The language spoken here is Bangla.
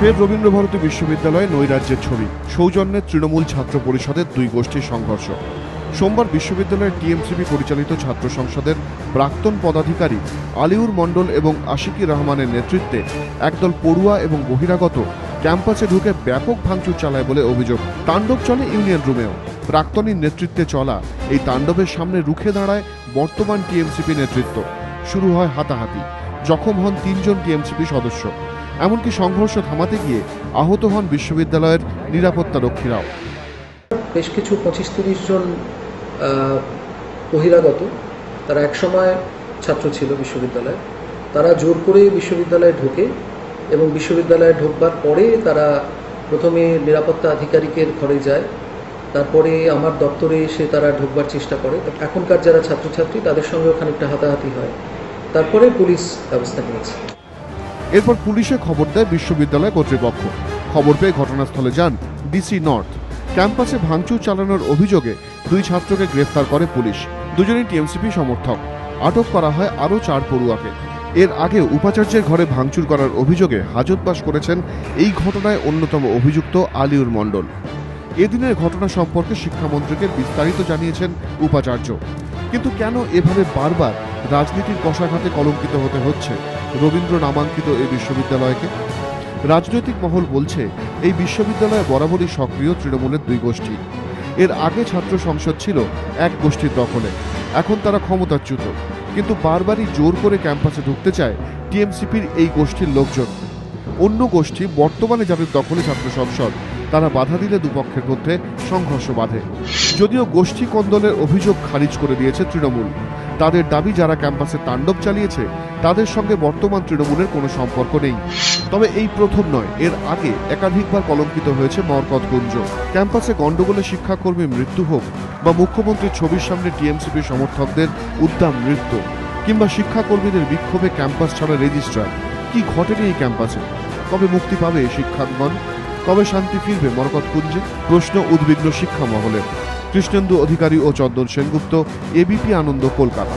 ফের রবীন্দ্রভারতী বিশ্ববিদ্যালয়ে নৈরাজ্যের ছবি, সৌজন্যে তৃণমূল ছাত্র পরিষদের দুই গোষ্ঠীর সংঘর্ষ। সোমবার বিশ্ববিদ্যালয়ের টিএমসিপি পরিচালিত ছাত্র সংসদের প্রাক্তন পদাধিকারী আলিউর মণ্ডল এবং আশিকুর রহমানের নেতৃত্বে একদল পড়ুয়া এবং বহিরাগত ক্যাম্পাসে ঢুকে ব্যাপক ভাঙচুর চালায় বলে অভিযোগ। তাণ্ডব চলে ইউনিয়ন রুমেও। প্রাক্তনীর নেতৃত্বে চলা এই তাণ্ডবের সামনে রুখে দাঁড়ায় বর্তমান টিএমসিপি নেতৃত্ব। শুরু হয় হাতাহাতি, জখম হন 3 জন টিএমসিপি সদস্য। এমনকি সংঘর্ষ থামাতে গিয়ে আহত হন বিশ্ববিদ্যালয়ের নিরাপত্তা রক্ষীরাও। বেশ কিছু 25-30 জন বহিরাগত, তারা একসময় ছাত্র ছিল বিশ্ববিদ্যালয়ে, তারা জোর করে বিশ্ববিদ্যালয়ে ঢোকে এবং বিশ্ববিদ্যালয়ে ঢোকবার পরে তারা প্রথমে নিরাপত্তা আধিকারিকের ঘরে যায়, তারপরে আমার দপ্তরে এসে তারা ঢোকবার চেষ্টা করে। এখনকার যারা ছাত্রছাত্রী তাদের সঙ্গেও খানিকটা হাতাহাতি হয়, তারপরে পুলিশ ব্যবস্থা নিয়েছে। এরপর পুলিশে খবর দেয় বিশ্ববিদ্যালয় কর্তৃপক্ষ। খবর পেয়ে ঘটনাস্থলে যান ডিসি নর্থ। ক্যাম্পাসে ভাঙচুর চালানোর অভিযোগে 2 ছাত্রকে গ্রেফতার করে পুলিশ। দুজনেই টিএমসিপি সমর্থক। আটক করা হয় আরও 4 পড়ুয়াকে। এর আগে উপাচার্যের ঘরে ভাঙচুর করার অভিযোগে হাজতবাস করেছেন এই ঘটনায় অন্যতম অভিযুক্ত আলিউর মণ্ডল। এদিনের ঘটনা সম্পর্কে শিক্ষামন্ত্রীকে বিস্তারিত জানিয়েছেন উপাচার্য। কিন্তু কেন এভাবে বারবার রাজনীতির কষাঘাতে কলঙ্কিত হতে হচ্ছে রবীন্দ্র নামাঙ্কিত এই বিশ্ববিদ্যালয়কে? রাজনৈতিক মহল বলছে, এই বিশ্ববিদ্যালয়ে বরাবরই সক্রিয় তৃণমূলের 2 গোষ্ঠী। এর আগে ছাত্র সংসদ ছিল এক গোষ্ঠীর দখলে, এখন তারা ক্ষমতাচ্যুত। কিন্তু বারবারই জোর করে ক্যাম্পাসে ঢুকতে চায় টিএমসিপির এই গোষ্ঠীর লোকজন। অন্য গোষ্ঠী বর্তমানে যাদের দখলে ছাত্র সংসদ, তারা বাধা দিলে দুপক্ষের মধ্যে সংঘর্ষ বাধে। যদিও গোষ্ঠী কোন্দলের অভিযোগ খারিজ করে দিয়েছে তৃণমূল। তাদের দাবি, যারা ক্যাম্পাসে তাণ্ডব চালিয়েছে তাদের সঙ্গে বর্তমান তৃণমূলের কোনো সম্পর্ক নেই। তবে এই প্রথম নয়, এর আগে একাধিকবার কলঙ্কিত হয়েছে মরকতকুঞ্জ। ক্যাম্পাসে গন্ডগোলে শিক্ষাকর্মীর মৃত্যু হোক, বা মুখ্যমন্ত্রীর ছবির সামনে টিএমসিপি সমর্থকদের উদ্দাম নৃত্য, কিংবা শিক্ষাকর্মীদের বিক্ষোভে ক্যাম্পাস ছাড়া রেজিস্ট্রার, কি ঘটেনি এই ক্যাম্পাসে? কবে মুক্তি পাবে শিক্ষাঙ্গন? কবে শান্তি ফিরবে মরকতকুঞ্জে? প্রশ্ন উদ্বিগ্ন শিক্ষা মহলে। কৃষ্ণেন্দু অধিকারী ও চন্দন সেনগুপ্ত, এবিপি আনন্দ, কলকাতা।